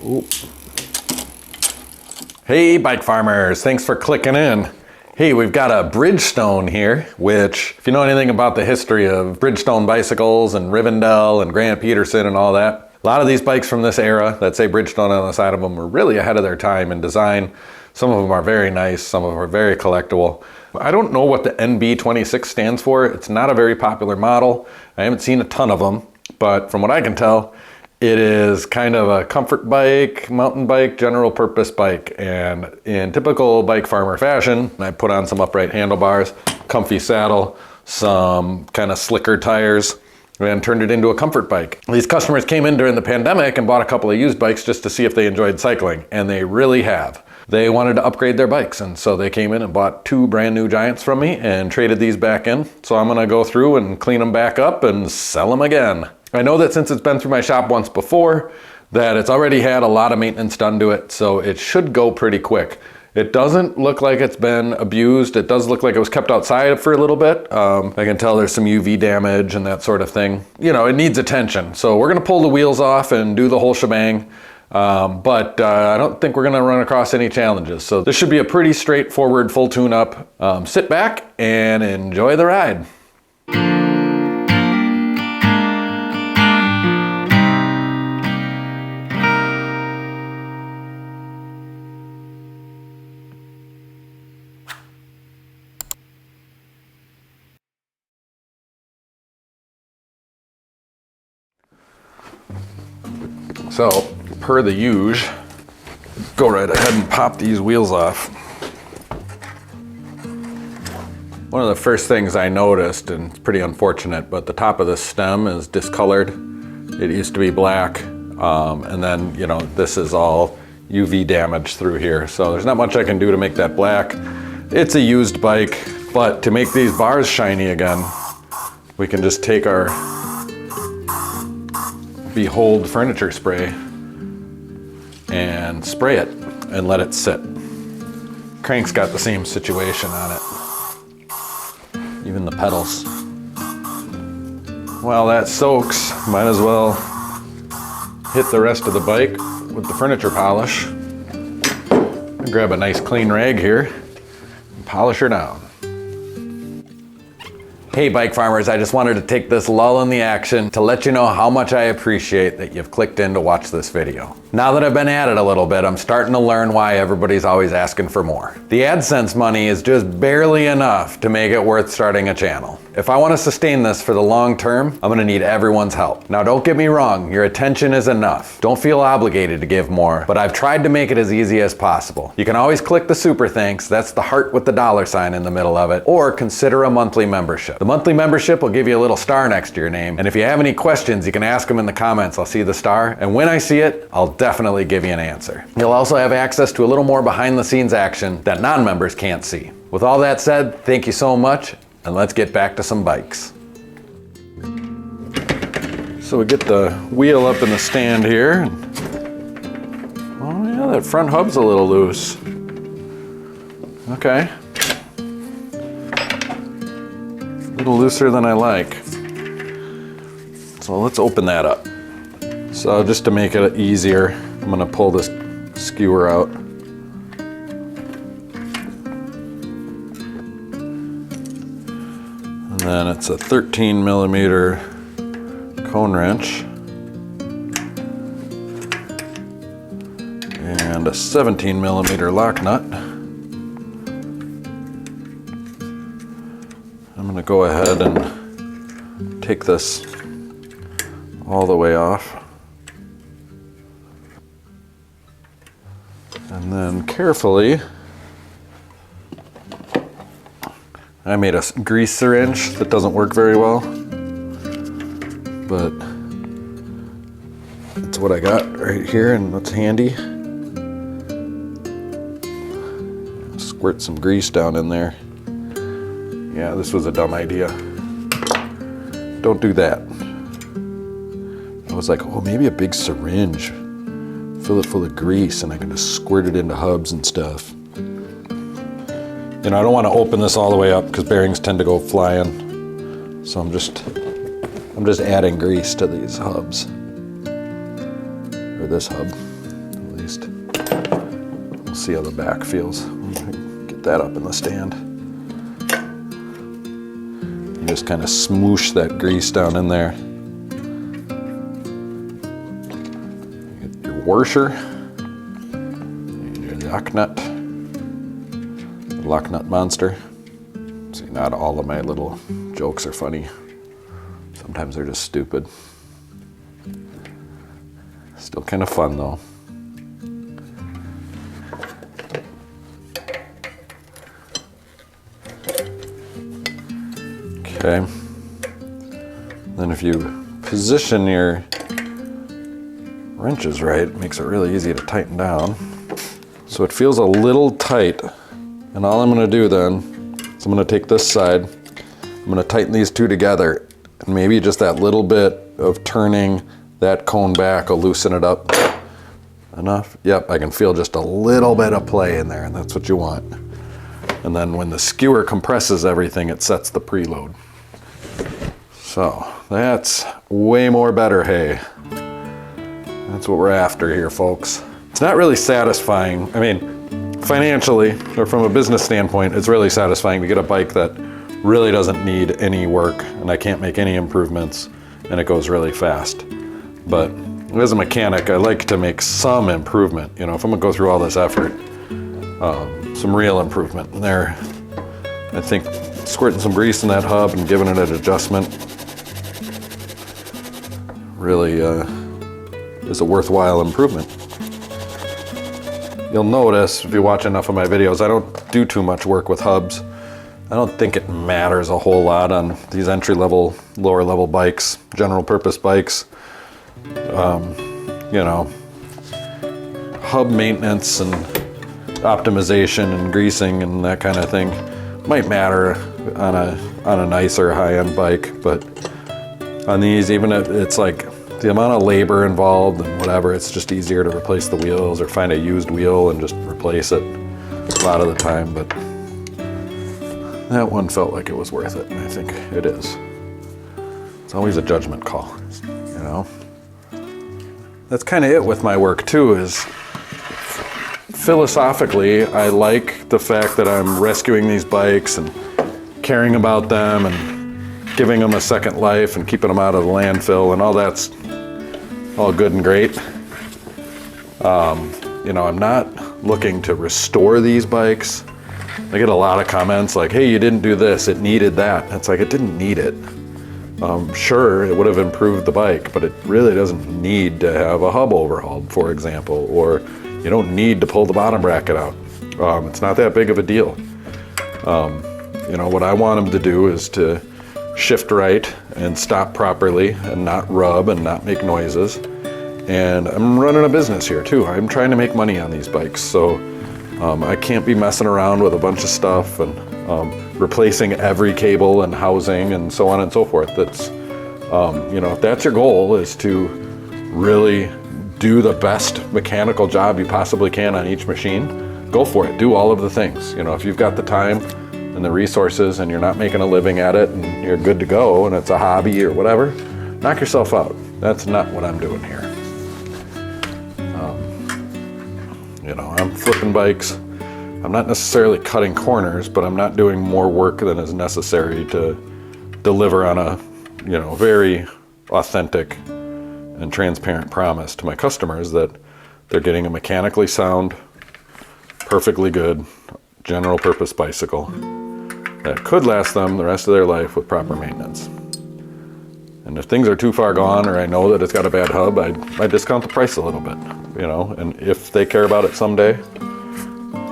Ooh. Hey bike farmers, thanks for clicking in. Hey, we've got a Bridgestone here, which if you know anything about the history of Bridgestone bicycles and Rivendell and Grant Peterson and all that, a lot of these bikes from this era that say Bridgestone on the side of them were really ahead of their time in design. Some of them are very nice, some of them are very collectible. I don't know what the NB26 stands for. It's not a very popular model. I haven't seen a ton of them, but from what I can tell, it is kind of a comfort bike, mountain bike, general purpose bike. And in typical bike farmer fashion, I put on some upright handlebars, comfy saddle, some kind of slicker tires, and turned it into a comfort bike. These customers came in during the pandemic and bought a couple of used bikes just to see if they enjoyed cycling, and they really have. They wanted to upgrade their bikes, and so they came in and bought 2 brand new Giants from me and traded these back in. So I'm gonna go through and clean them back up and sell them again. I know that since it's been through my shop once before, that it's already had a lot of maintenance done to it, so it should go pretty quick. It doesn't look like it's been abused. It does look like it was kept outside for a little bit. I can tell there's some UV damage and that sort of thing. You know, it needs attention. So we're gonna pull the wheels off and do the whole shebang. But I don't think we're gonna run across any challenges. So this should be a pretty straightforward full tune-up. Sit back and enjoy the ride. So, per the usual, go right ahead and pop these wheels off. One of the first things I noticed, and it's pretty unfortunate, but the top of the stem is discolored. It used to be black, and then, you know, this is all UV damage through here. So there's not much I can do to make that black. It's a used bike, but to make these bars shiny again, we can just take our Behold furniture spray and spray it and let it sit. Crank's got the same situation on it. Even the pedals. While that soaks, might as well hit the rest of the bike with the furniture polish. Grab a nice clean rag here and polish her down. Hey bike farmers, I just wanted to take this lull in the action to let you know how much I appreciate that you've clicked in to watch this video. Now that I've been at it a little bit, I'm starting to learn why everybody's always asking for more. The AdSense money is just barely enough to make it worth starting a channel. If I want to sustain this for the long term, I'm gonna need everyone's help. Now don't get me wrong, your attention is enough. Don't feel obligated to give more, but I've tried to make it as easy as possible. You can always click the super thanks, that's the heart with the $ in the middle of it, or consider a monthly membership. The monthly membership will give you a little star next to your name, and if you have any questions, you can ask them in the comments. I'll see the star, and when I see it, I'll definitely give you an answer. You'll also have access to a little more behind the scenes action that non-members can't see. With all that said, thank you so much, and let's get back to some bikes. So we get the wheel up in the stand here. Oh yeah, that front hub's a little loose. Okay. A little looser than I like. So let's open that up. So just to make it easier, I'm gonna pull this skewer out. And then it's a 13mm cone wrench and a 17mm lock nut. I'm gonna go ahead and take this all the way off. And then carefully, I made a grease syringe that doesn't work very well, but it's what I got right here and it's handy. Squirt some grease down in there. Yeah, this was a dumb idea. Don't do that. I was like, oh, maybe a big syringe. Fill it full of grease and I can just squirt it into hubs and stuff. You know, I don't want to open this all the way up because bearings tend to go flying. So I'm just adding grease to these hubs. Or this hub. least. We'll see how the back feels. Get that up in the stand. You just kind of smoosh that grease down in there. Get your washer, and your lock nut, the lock nut monster. See, not all of my little jokes are funny. Sometimes they're just stupid. Still kind of fun though. Okay. Then if you position your wrenches right, it makes it really easy to tighten down. So it feels a little tight. And all I'm gonna do then is I'm gonna take this side, I'm gonna tighten these two together, and maybe just that little bit of turning that cone back will loosen it up enough. Yep, I can feel just a little bit of play in there, and that's what you want. And then when the skewer compresses everything, it sets the preload. So that's way more better hay. That's what we're after here, folks. It's not really satisfying. I mean, financially, or from a business standpoint, it's really satisfying to get a bike that really doesn't need any work, and I can't make any improvements, and it goes really fast. But as a mechanic, I like to make some improvement. You know, if I'm gonna go through all this effort, some real improvement. And there, I think squirting some grease in that hub and giving it an adjustment really is a worthwhile improvement. You'll notice, if you watch enough of my videos, I don't do too much work with hubs. I don't think it matters a whole lot on these entry-level, lower-level bikes, general-purpose bikes. You know, hub maintenance and optimization and greasing and that kind of thing might matter on a nicer high-end bike, but on these, even if it's like the amount of labor involved and whatever, it's just easier to replace the wheels or find a used wheel and just replace it a lot of the time. But that one felt like it was worth it, and I think it is. It's always a judgment call, you know? That's kind of it with my work too, is philosophically, I like the fact that I'm rescuing these bikes and caring about them and giving them a second life and keeping them out of the landfill, and all that's all good and great. You know, I'm not looking to restore these bikes. I get a lot of comments like, hey, you didn't do this, it needed that. It's like, it didn't need it. Sure, it would have improved the bike, but it really doesn't need to have a hub overhauled, for example, or you don't need to pull the bottom bracket out. It's not that big of a deal. You know, what I want them to do is to shift right and stop properly and not rub and not make noises. And I'm running a business here too. I'm trying to make money on these bikes, so I can't be messing around with a bunch of stuff and replacing every cable and housing and so on and so forth. That's, you know, if that's your goal, is to really do the best mechanical job you possibly can on each machine, go for it. Do all of the things. You know, if you've got the time and the resources and you're not making a living at it and you're good to go and it's a hobby or whatever, knock yourself out. That's not what I'm doing here. You know, I'm flipping bikes. I'm not necessarily cutting corners, but I'm not doing more work than is necessary to deliver on a, you know, very authentic and transparent promise to my customers that they're getting a mechanically sound, perfectly good, general purpose bicycle that could last them the rest of their life with proper maintenance. And if things are too far gone, or I know that it's got a bad hub, I discount the price a little bit, you know, and if they care about it someday,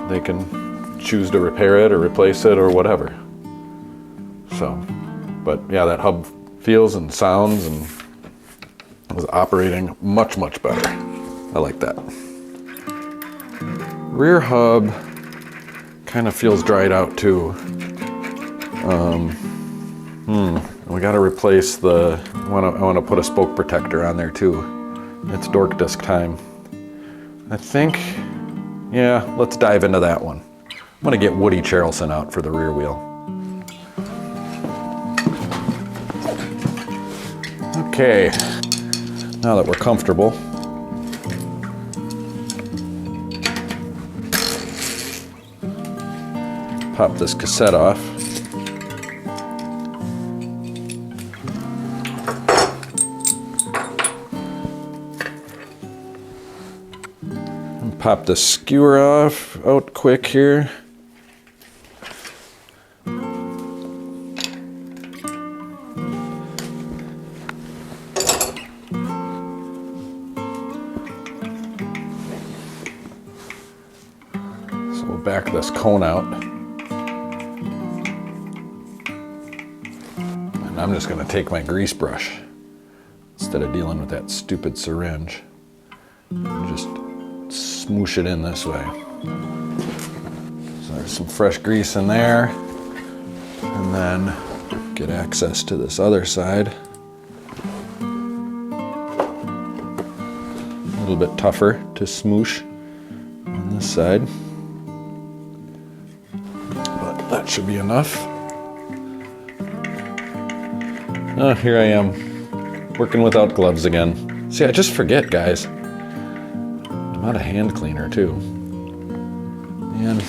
they can choose to repair it or replace it or whatever. So, but yeah, that hub feels and sounds and was operating much, much better. I like that. Rear hub kind of feels dried out too. We got to replace the, I want to put a spoke protector on there too. It's dork disc time. I think, yeah, let's dive into that one. I'm going to get Woody Charleston out for the rear wheel. Okay, now that we're comfortable, Pop this cassette off. And pop the skewer off out quick here. So we'll back this cone out. I'm just going to take my grease brush instead of dealing with that stupid syringe and just smoosh it in this way. So there's some fresh grease in there, and then get access to this other side. A little bit tougher to smoosh on this side, but that should be enough. Oh, here I am, working without gloves again. See, I just forget, guys. I'm out of hand cleaner, too. And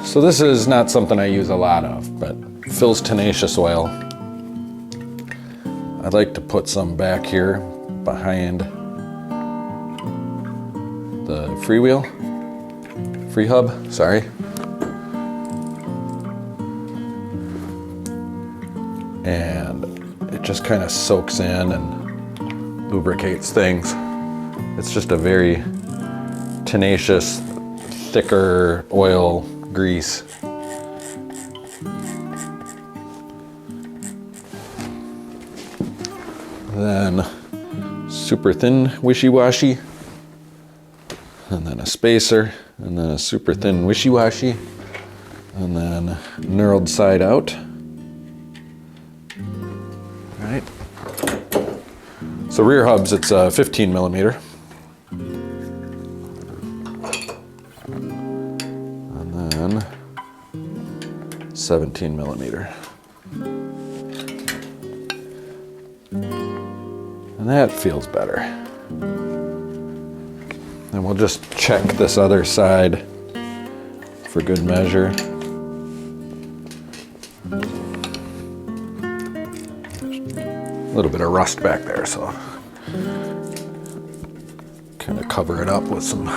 so this is not something I use a lot of, but Phil's Tenacious Oil. I'd like to put some back here behind the free hub, sorry. And it just kind of soaks in and lubricates things. It's just a very tenacious, thicker oil grease. Then super thin wishy-washy, and then a spacer, and then a super thin wishy-washy, and then knurled side out. Right. So rear hubs, it's 15 millimeter. And then 17 millimeter. And that feels better. And we'll just check this other side for good measure. A little bit of rust back there, so kind of cover it up with some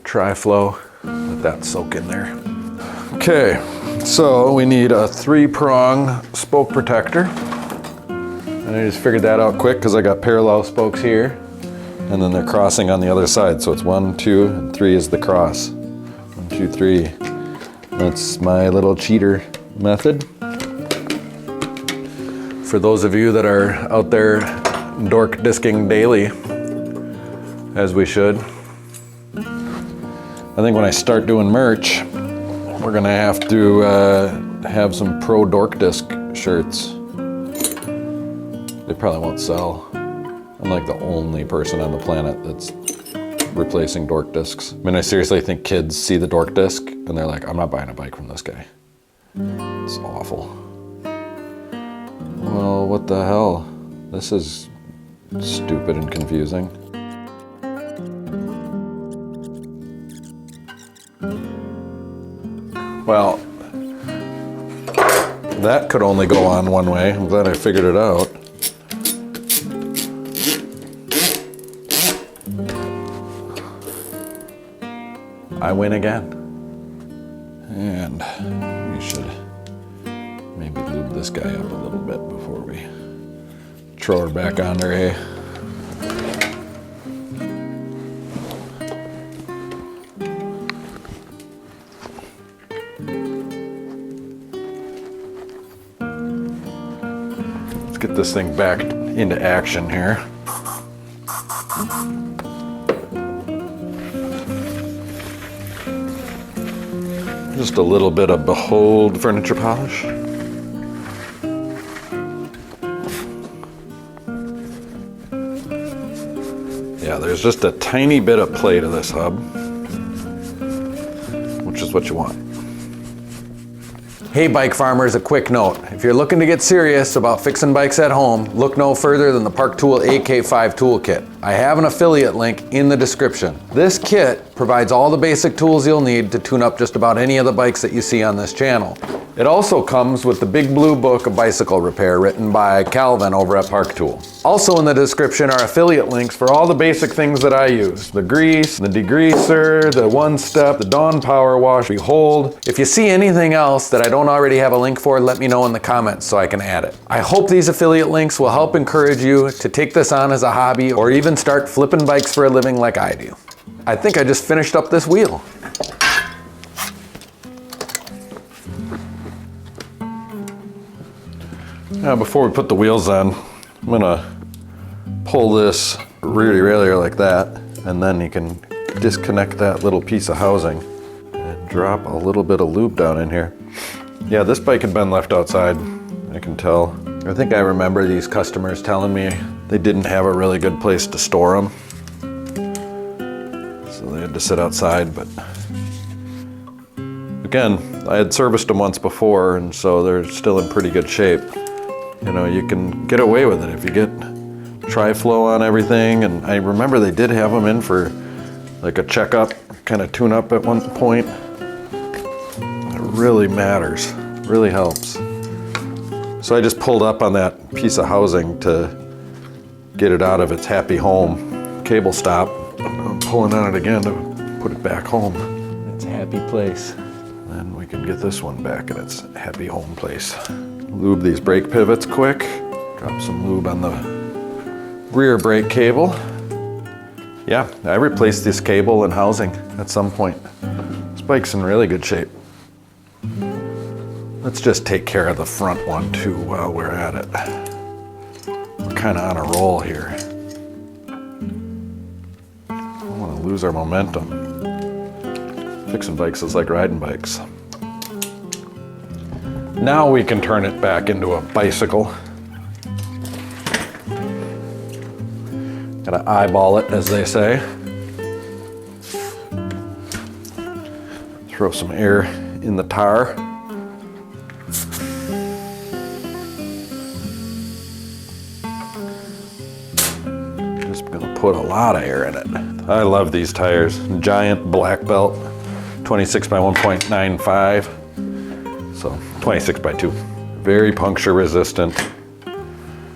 Tri-Flow, let that soak in there. Okay, so we need a 3-prong spoke protector. And I just figured that out quick because I got parallel spokes here, and then they're crossing on the other side. So it's 1, 2, and 3 is the cross. 1, 2, 3. That's my little cheater method. For those of you that are out there dork disking daily, as we should, I think when I start doing merch, we're gonna have to have some pro dork disc shirts. They probably won't sell. I'm like the only person on the planet that's replacing dork discs. I mean, I seriously think kids see the dork disc and they're like, I'm not buying a bike from this guy. It's awful. Well, what the hell? This is stupid and confusing. Well, that could only go on one way. I'm glad I figured it out. I win again. And we should maybe lube this guy up a little bit before we throw her back on there, eh? Let's get this thing back into action here. Just a little bit of Behold furniture polish. Yeah, there's just a tiny bit of play to this hub, which is what you want. Hey bike farmers, a quick note. If you're looking to get serious about fixing bikes at home, look no further than the Park Tool AK5 toolkit. I have an affiliate link in the description. This kit provides all the basic tools you'll need to tune up just about any of the bikes that you see on this channel. It also comes with the big blue book of bicycle repair written by Calvin over at Park Tool. Also in the description are affiliate links for all the basic things that I use. The grease, the degreaser, the one step, the Dawn power wash, Behold. If you see anything else that I don't already have a link for, let me know in the comments so I can add it. I hope these affiliate links will help encourage you to take this on as a hobby or even start flipping bikes for a living like I do. I think I just finished up this wheel. Now, before we put the wheels on, I'm gonna pull this rear derailleur like that, and then you can disconnect that little piece of housing and drop a little bit of lube down in here. Yeah, this bike had been left outside, I can tell. I think I remember these customers telling me they didn't have a really good place to store them, so they had to sit outside. But again, I had serviced them once before, and so they're still in pretty good shape. You know, you can get away with it if you get tri-flow on everything. And I remember they did have them in for like a checkup, kind of tune up at one point. It really matters, really helps. So I just pulled up on that piece of housing to get it out of its happy home. Cable stop. I'm pulling on it again to put it back home. It's a happy place. Then we can get this one back in its happy home place. Lube these brake pivots quick. Drop some lube on the rear brake cable. Yeah, I replaced this cable and housing at some point. This bike's in really good shape. Let's just take care of the front one too while we're at it. We're kind of on a roll here. I don't want to lose our momentum. Fixing bikes is like riding bikes. Now we can turn it back into a bicycle. Gotta eyeball it, as they say. Throw some air in the tire. Just gonna put a lot of air in it. I love these tires. Giant black belt, 26 by 1.95. So 26 by 2. Very puncture resistant.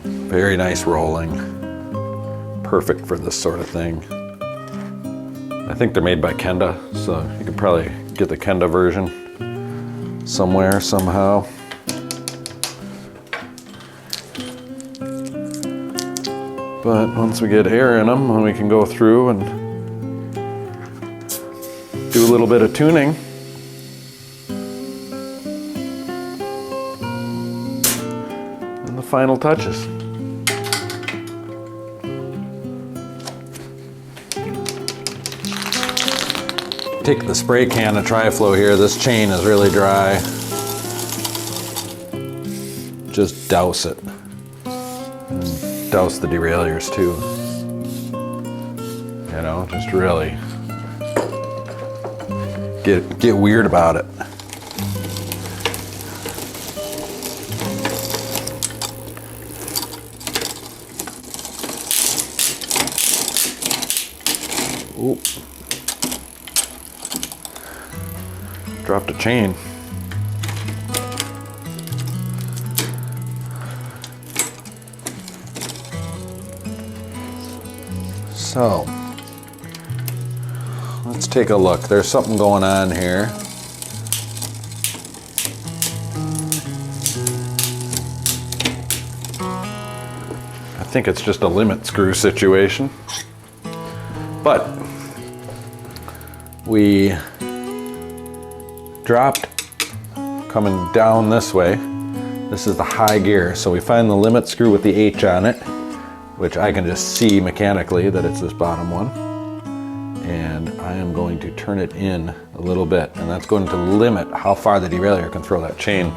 Very nice rolling. Perfect for this sort of thing. I think they're made by Kenda, so you could probably get the Kenda version somewhere, somehow. But once we get air in them, then we can go through and do a little bit of tuning. And the final touches. Take the spray can of Tri-Flow here. This chain is really dry. Just douse it. And douse the derailleurs too. You know, just really get weird about it. Ooh. Dropped a chain. So, let's take a look. There's something going on here. I think it's just a limit screw situation. But we dropped coming down this way. This is the high gear. So we find the limit screw with the H on it, which I can just see mechanically that it's this bottom one. And I am going to turn it in a little bit, and that's going to limit how far the derailleur can throw that chain.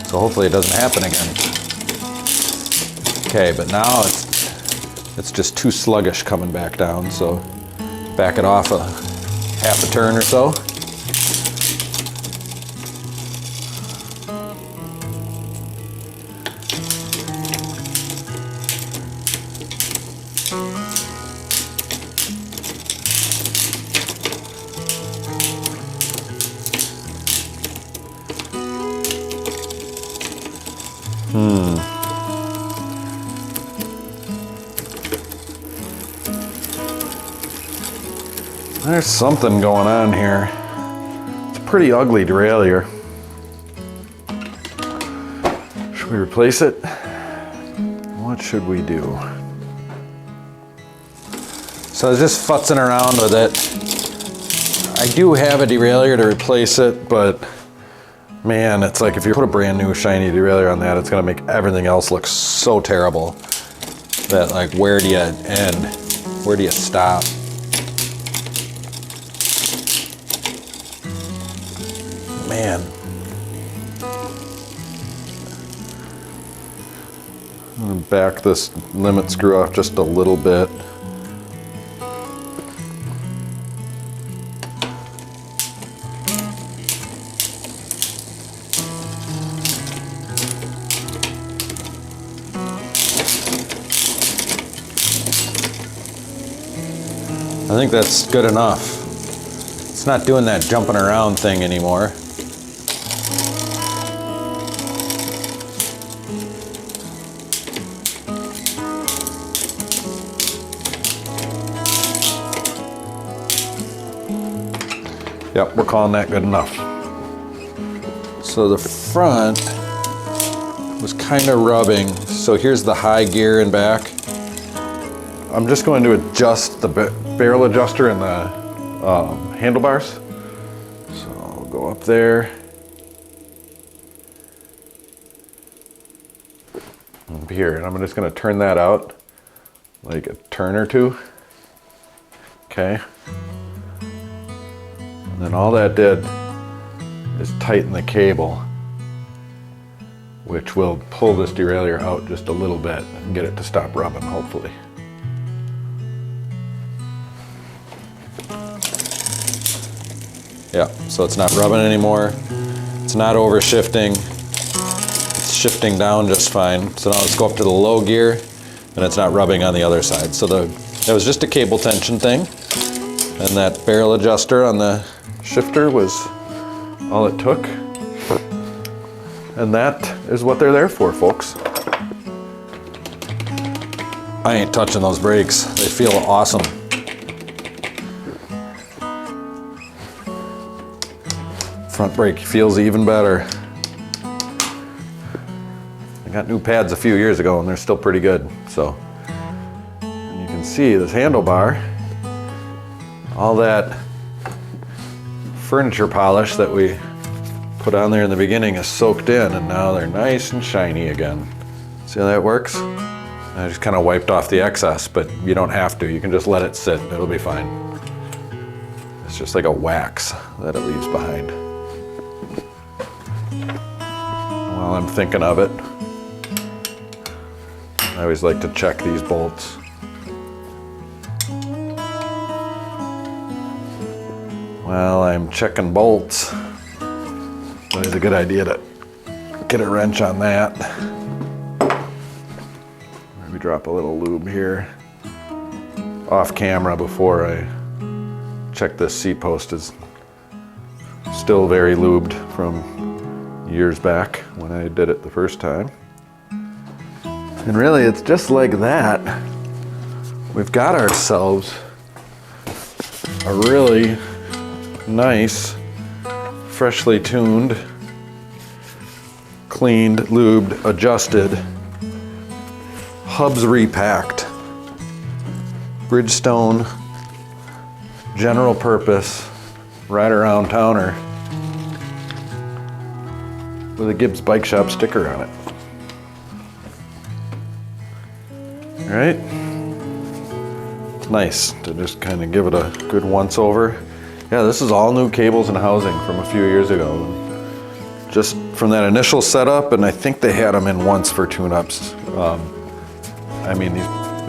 So hopefully it doesn't happen again. Okay, but now it's just too sluggish coming back down, so back it off a half a turn or so. There's something going on here. It's a pretty ugly derailleur. Should we replace it? What should we do? So I was just futzing around with it. I do have a derailleur to replace it, but man, it's like if you put a brand new shiny derailleur on that, it's gonna make everything else look so terrible that, like, where do you end? Where do you stop? Man. I'm gonna back this limit screw off just a little bit. I think that's good enough. It's not doing that jumping around thing anymore. Yep, we're calling that good enough. So the front was kind of rubbing. So here's the high gear and back. I'm just going to adjust the barrel adjuster and the handlebars. So I'll go up there. Up here, and I'm just going to turn that out like a turn or two. Okay. And then all that did is tighten the cable, which will pull this derailleur out just a little bit and get it to stop rubbing, hopefully. Yeah, so it's not rubbing anymore. It's not over shifting. It's shifting down just fine. So now let's go up to the low gear, and it's not rubbing on the other side. So that was just a cable tension thing. And that barrel adjuster on the shifter was all it took. And that is what they're there for, folks. I ain't touching those brakes. They feel awesome. Front brake feels even better. I got new pads a few years ago and they're still pretty good. So, and you can see this handlebar, all that furniture polish that we put on there in the beginning is soaked in, and now they're nice and shiny again. See how that works? I just kind of wiped off the excess, but you don't have to. You can just let it sit. It'll be fine. It's just like a wax that it leaves behind. While I'm thinking of it, I always like to check these bolts. While I'm checking bolts, it's a good idea to get a wrench on that. Maybe drop a little lube here off camera before I check this seat post. Is still very lubed from years back when I did it the first time. And really, it's just like that. We've got ourselves a really nice, freshly tuned, cleaned, lubed, adjusted, hubs repacked, Bridgestone, general purpose, ride around towner with a Gibbs Bike Shop sticker on it. All right, it's nice to just kind of give it a good once over. Yeah, this is all new cables and housing from a few years ago. Just from that initial setup, and I think they had them in once for tune-ups. I mean,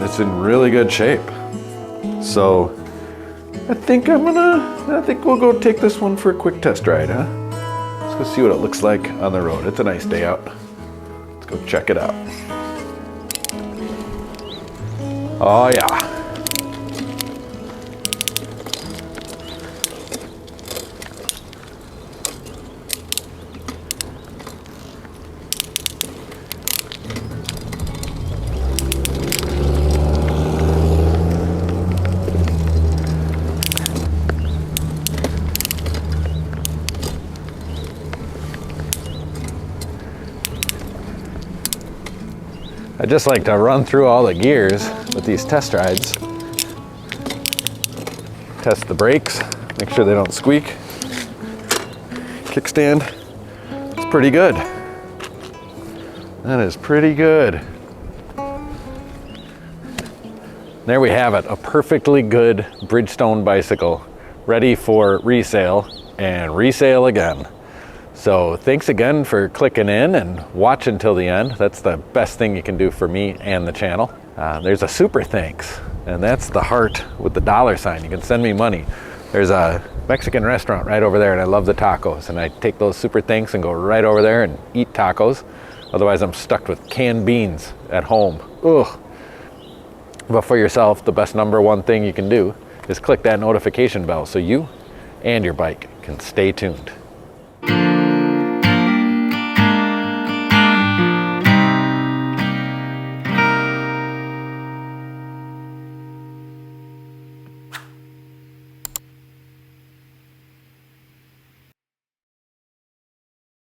it's in really good shape. So I think we'll go take this one for a quick test ride, huh? Let's go see what it looks like on the road. It's a nice day out. Let's go check it out. Oh yeah. I just like to run through all the gears with these test rides. Test the brakes, make sure they don't squeak. Kickstand, it's pretty good. That is pretty good. There we have it, a perfectly good Bridgestone bicycle, ready for resale and resale again. So thanks again for clicking in and watching till the end. That's the best thing you can do for me and the channel. There's a super thanks, and that's the heart with the dollar sign. You can send me money. There's a Mexican restaurant right over there, and I love the tacos, and I take those super thanks and go right over there and eat tacos. Otherwise I'm stuck with canned beans at home. Ugh. But for yourself, the best number one thing you can do is click that notification bell so you and your bike can stay tuned.